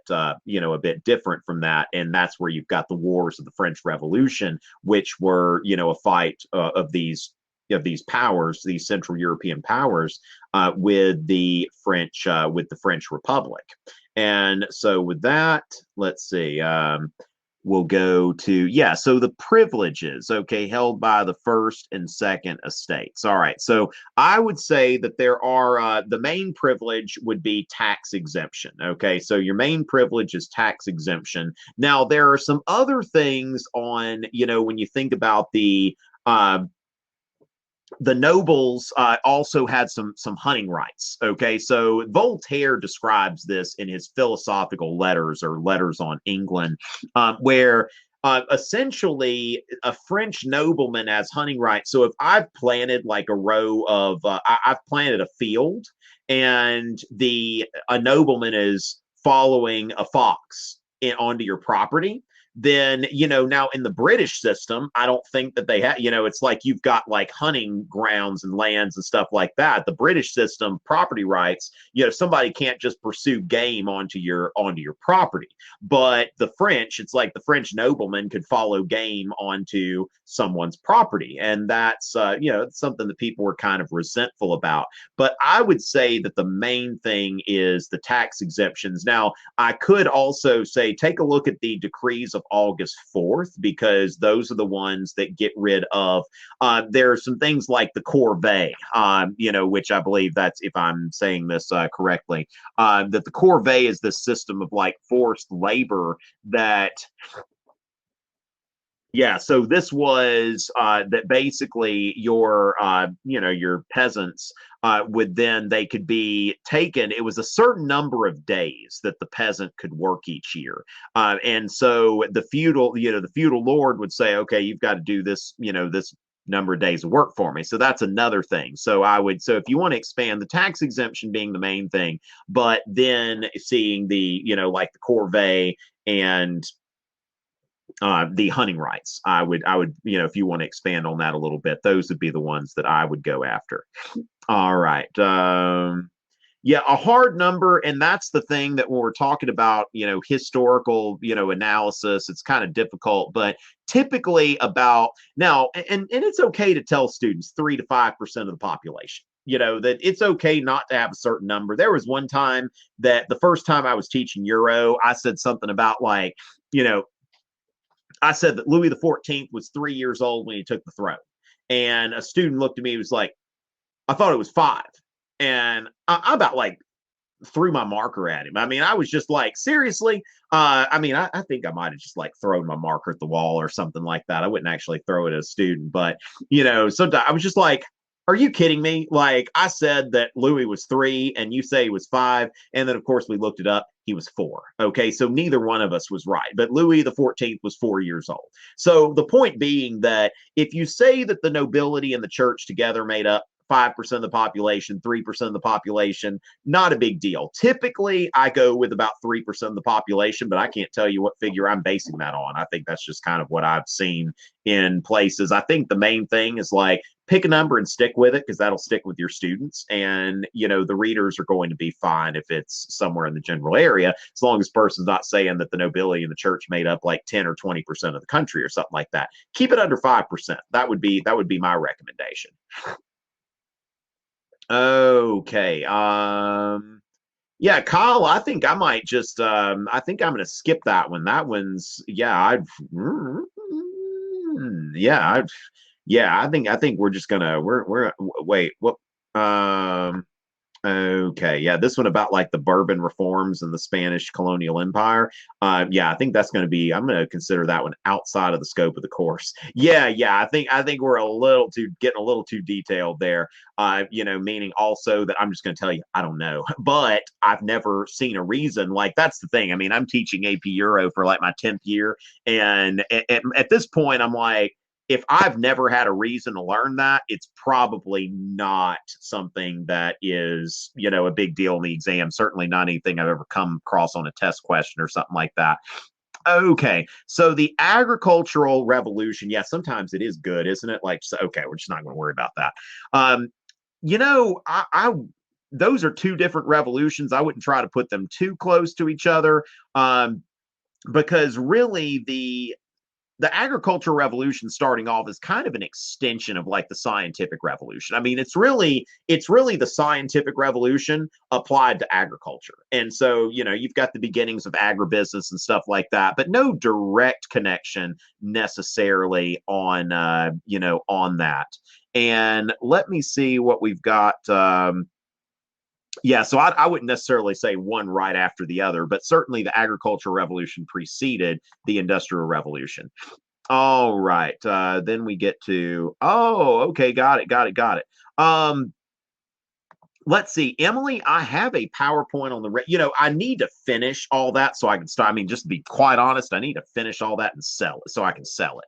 A: different from that, and that's where you've got the wars of the French Revolution, which were, a fight of these powers, these Central European powers, with the French Republic. And so with that, let's see. We'll go to, so the privileges, okay, held by the first and second estates. All right, so I would say that there are, the main privilege would be tax exemption, okay? So your main privilege is tax exemption. Now, there are some other things on, when you think about the nobles also had some hunting rights. Okay, so Voltaire describes this in his philosophical letters, or letters on England, where essentially a French nobleman has hunting rights. So if I've planted like a row of, I've planted a field, and a nobleman is following a fox onto your property, then now in the British system, I don't think that they have, it's like you've got like hunting grounds and lands and stuff like that. The British system, property rights, somebody can't just pursue game onto your property. But the French, it's like the French nobleman could follow game onto someone's property, and that's it's something that people were kind of resentful about. But I would say that the main thing is the tax exemptions. Now, I could also say take a look at the decrees of August 4th, because those are the ones that get rid of, there are some things like the corvée, which I believe that's, if I'm saying this correctly, that the corvée is this system of like forced labor that, so this was that basically your peasants would then, they could be taken. It was a certain number of days that the peasant could work each year, and so the feudal lord would say, okay, you've got to do this, this number of days of work for me. So that's another thing. So if you want to expand the tax exemption being the main thing, but then seeing the like the corvée and the hunting rights, I would if you want to expand on that a little bit, those would be the ones that I would go after. All right. A hard number, and that's the thing that when we're talking about historical analysis, it's kind of difficult. But typically, about now, and it's okay to tell students 3 to 5% of the population, that it's okay not to have a certain number. There was one time that the first time I was teaching Euro, I said something about like, I said that Louis XIV was 3 years old when he took the throne. And a student looked at me and was like, I thought it was 5. And I about like threw my marker at him. I mean, I was just like, seriously? I think I might have just like thrown my marker at the wall or something like that. I wouldn't actually throw it at a student, but sometimes I was just like, are you kidding me? Like, I said that Louis was 3 and you say he was 5. And then of course we looked it up. he was 4. Okay, so neither one of us was right. But Louis the 14th was 4 years old. So the point being that if you say that the nobility and the church together made up 5% of the population, 3% of the population, not a big deal. Typically, I go with about 3% of the population, but I can't tell you what figure I'm basing that on. I think that's just kind of what I've seen in places. I think the main thing is like pick a number and stick with it because that'll stick with your students. And, the readers are going to be fine if it's somewhere in the general area, as long as the person's not saying that the nobility and the church made up like 10 or 20% of the country or something like that. Keep it under 5%. That would be my recommendation. Okay. Yeah, Kyle, I think I might just I think I'm gonna skip that one. That one's yeah, I think we're just gonna we're wait, what um okay, yeah, this one about like the Bourbon reforms and the Spanish colonial empire. Yeah, I think that's going to be. I'm going to consider that one outside of the scope of the course. Yeah, I think we're getting a little too detailed there. Meaning also that I'm just going to tell you I don't know, but I've never seen a reason. Like that's the thing. I mean, I'm teaching AP Euro for like my 10th year, and at this point, I'm like, if I've never had a reason to learn that, it's probably not something that is, a big deal in the exam. Certainly not anything I've ever come across on a test question or something like that. Okay, so the agricultural revolution, yeah, sometimes it is good, isn't it? Like, so, okay, we're just not going to worry about that. I those are two different revolutions. I wouldn't try to put them too close to each other, because really the agricultural revolution starting off is kind of an extension of like the scientific revolution. I mean, it's really the scientific revolution applied to agriculture. And so, you've got the beginnings of agribusiness and stuff like that, but no direct connection necessarily on on that. And let me see what we've got. Yeah, so I wouldn't necessarily say one right after the other, but certainly the agricultural revolution preceded the industrial revolution. All right. Then we get to, oh, okay, got it. Let's see, Emily, I have a PowerPoint on I need to finish all that so I can start. I mean, just to be quite honest, I need to finish all that and sell it so I can sell it.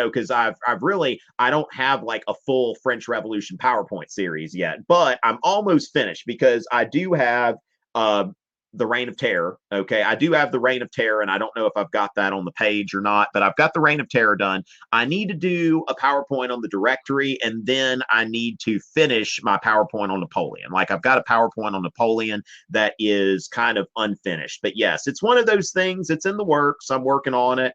A: Because I don't have like a full French Revolution PowerPoint series yet, but I'm almost finished because I do have uh the Reign of Terror. Okay. I do have the Reign of Terror, and I don't know if I've got that on the page or not, but I've got the Reign of Terror done. I need to do a PowerPoint on the directory, and then I need to finish my PowerPoint on Napoleon. Like I've got a PowerPoint on Napoleon that is kind of unfinished. But yes, it's one of those things. It's in the works. I'm working on it.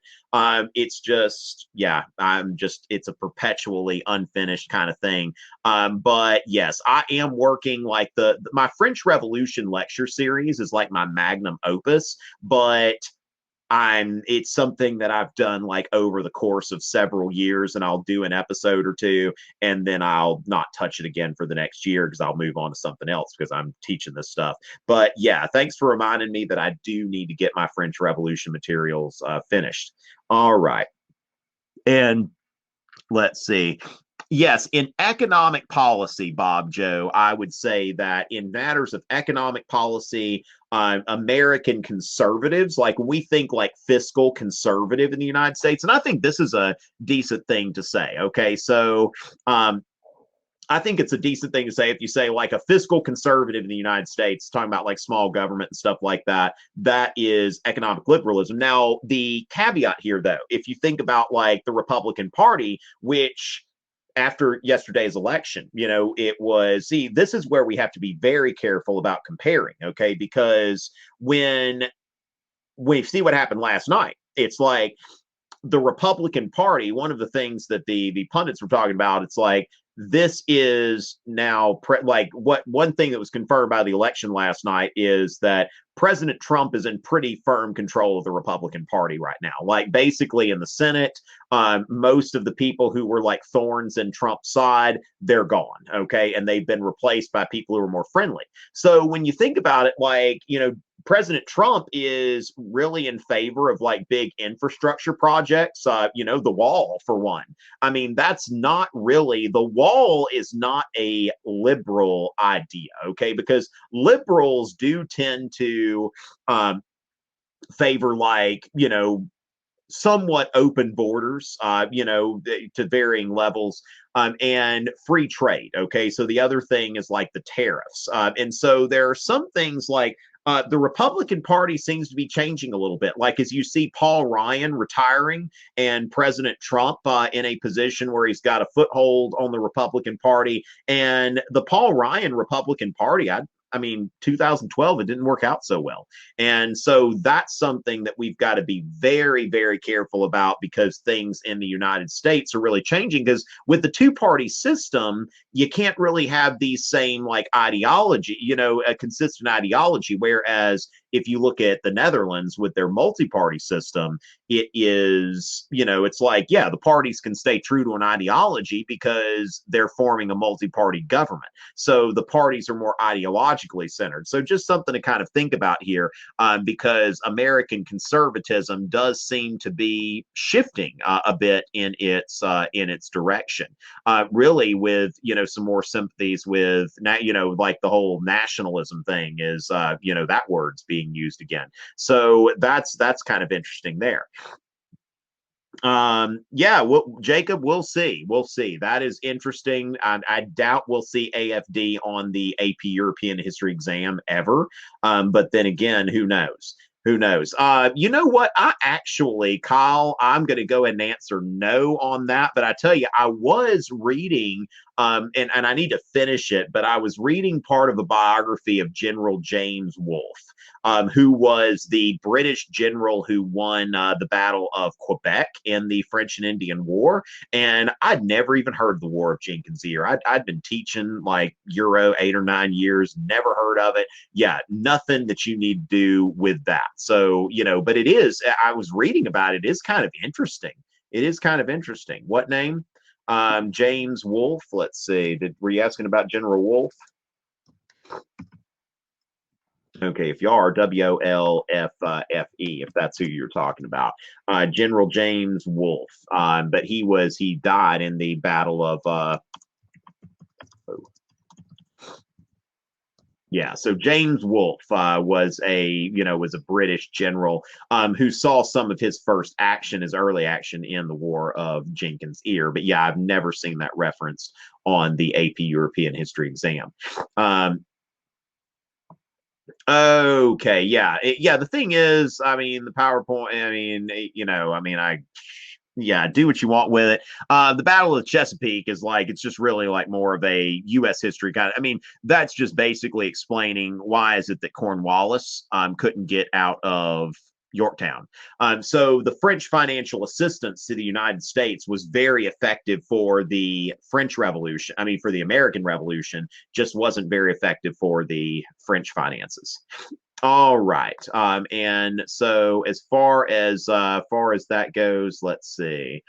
A: It's just, yeah, it's a perpetually unfinished kind of thing. But yes, I am working like my French Revolution lecture series is like my magnum opus, but it's something that I've done like over the course of several years, and I'll do an episode or two and then I'll not touch it again for the next year because I'll move on to something else because I'm teaching this stuff. But yeah, thanks for reminding me that I do need to get my French Revolution materials finished. All right. And let's see. Yes, in economic policy, Bob Joe, I would say that in matters of economic policy, American conservatives, like we think like fiscal conservative in the United States, and I think this is a decent thing to say. Okay, so I think it's a decent thing to say if you say like a fiscal conservative in the United States, talking about like small government and stuff like that, that is economic liberalism. Now, the caveat here, though, if you think about like the Republican Party, which after yesterday's election, this is where we have to be very careful about comparing, okay? Because when we see what happened last night, it's like the Republican Party, one of the things that the pundits were talking about, it's like this is now one thing that was confirmed by the election last night is that President Trump is in pretty firm control of the Republican Party right now. Like basically in the Senate, most of the people who were like thorns in Trump's side, they're gone. Okay. And they've been replaced by people who are more friendly. So when you think about it, like, President Trump is really in favor of like big infrastructure projects, the wall for one. I mean, that's not really, the wall is not a liberal idea, okay? Because liberals do tend to favor like, somewhat open borders, to varying levels, and free trade. Okay, so the other thing is like the tariffs, and so there are some things like the Republican Party seems to be changing a little bit. Like as you see Paul Ryan retiring and President Trump in a position where he's got a foothold on the Republican Party, and the Paul Ryan Republican Party, I mean, 2012, it didn't work out so well. And so that's something that we've got to be very, very careful about because things in the United States are really changing. Because with the two-party system, you can't really have these same like ideology, a consistent ideology. Whereas if you look at the Netherlands with their multi-party system, it is, it's like, yeah, the parties can stay true to an ideology because they're forming a multi-party government. So the parties are more ideologically centered. So just something to kind of think about here, because American conservatism does seem to be shifting a bit in its direction. Really, with some more sympathies with like the whole nationalism thing is that word's being used again. So that's kind of interesting there. Yeah, well, Jacob, we'll see that is interesting. I doubt we'll see AFD on the AP European history exam ever, but then again, who knows? You know what, I actually, Kyle, I'm going to go ahead and answer no on that, but I tell you, I was reading and I need to finish it, but I was reading part of a biography of General James Wolfe, who was the British general who won the Battle of Quebec in the French and Indian War. And I'd never even heard of the War of Jenkins' Ear. I'd been teaching like Euro 8 or 9 years, never heard of it. Yeah, nothing that you need to do with that. So, but it is, I was reading about it, is kind of interesting. It is kind of interesting. What name? James Wolfe. Let's see. Were you asking about General Wolfe? Okay, if you are, WOLFFE, if that's who you're talking about. General James Wolfe. But he died in the Battle of yeah, so James Wolfe was a British general who saw some of his early action in the War of Jenkins' Ear. But yeah, I've never seen that referenced on the AP European history exam. Okay, yeah, the thing is, I mean, the PowerPoint. I mean, yeah, do what you want with it. The Battle of Chesapeake is like, it's just really like more of a U.S. history kind of. I mean, that's just basically explaining why is it that Cornwallis couldn't get out of Yorktown. So the French financial assistance to the United States was very effective for the French Revolution. I mean, for the American Revolution, just wasn't very effective for the French finances. All right. And so as far as that goes, let's see.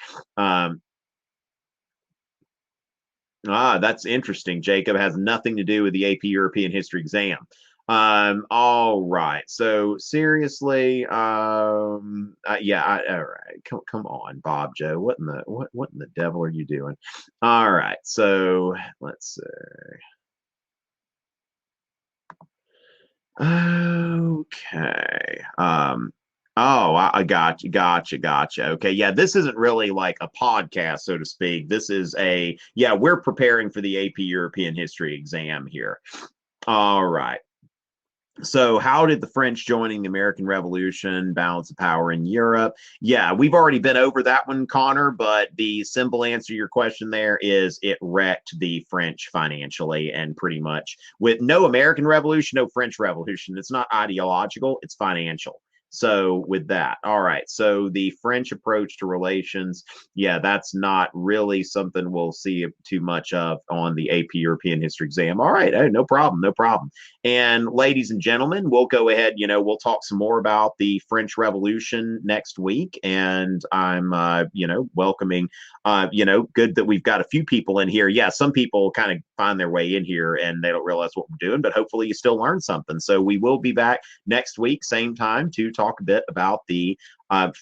A: That's interesting. Jacob, has nothing to do with the AP European history exam. All right. So seriously, yeah, all right. Come on, Bob Joe. What in the devil are you doing? All right. So let's see. Okay. Oh, I got you. Okay. Yeah, this isn't really like a podcast, so to speak. This is we're preparing for the AP European history exam here. All right. So, how did the French joining the American Revolution balance the power in Europe? Yeah, we've already been over that one, Connor, but the simple answer to your question there is it wrecked the French financially, and pretty much with no American Revolution, no French Revolution. It's not ideological, it's financial. So with that, all right. So the French approach to relations, yeah, that's not really something we'll see too much of on the AP European History exam. All right, hey, no problem, no problem. And ladies and gentlemen, we'll go ahead. We'll talk some more about the French Revolution next week. And I'm, welcoming. Good that we've got a few people in here. Yeah, some people kind of find their way in here and they don't realize what we're doing, but hopefully you still learn something. So we will be back next week, same time, to talk a bit about the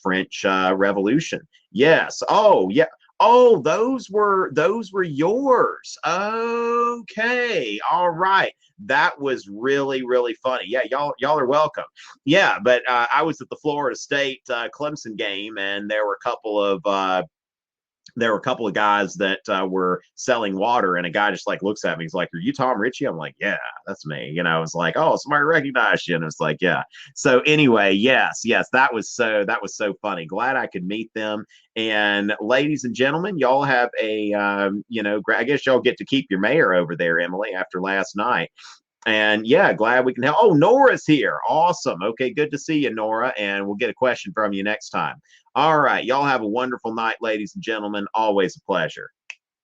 A: French Revolution. Yes. Oh, yeah. Oh, those were yours. Okay. All right. That was really, really funny. Yeah, y'all are welcome. Yeah, but I was at the Florida State Clemson game, and there were a couple of guys that were selling water, and a guy just like looks at me. He's like, "Are you Tom Ritchie?" I'm like, "Yeah, that's me." I was like, "Oh, somebody recognized you," and it's like, "Yeah." So anyway, yes, that was so funny. Glad I could meet them. And ladies and gentlemen, y'all have I guess y'all get to keep your mayor over there, Emily, after last night. And yeah, glad we can help. Oh, Nora's here. Awesome. Okay, good to see you, Nora. And we'll get a question from you next time. All right. Y'all have a wonderful night, ladies and gentlemen. Always a pleasure.